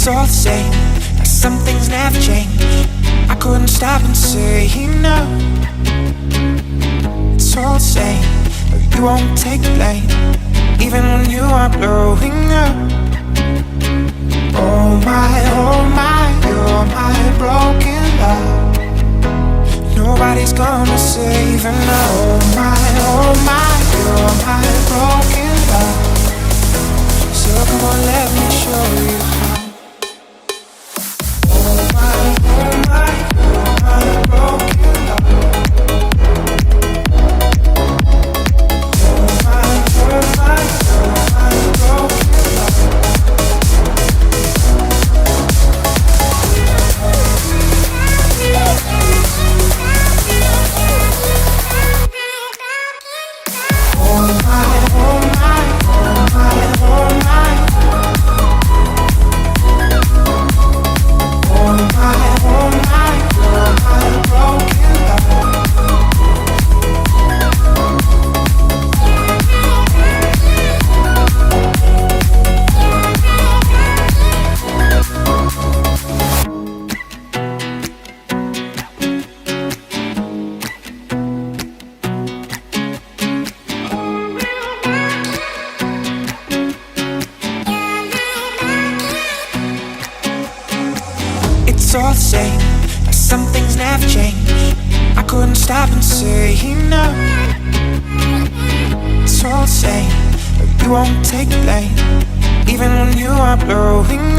It's all the same, like some things never change. I couldn't stop and say no. It's all the same, but you won't take the blame, even when you are blowing up. Oh my, you're my broken love. Nobody's gonna save her now. Oh my, you're my broken love. So come on, let me show you how. Oh my, you're my broken love. Oh my, you're my broken love. It's all the same, but some things never change. I couldn't stop and say no. It's all the same, but you won't take the blame, even when you are blowing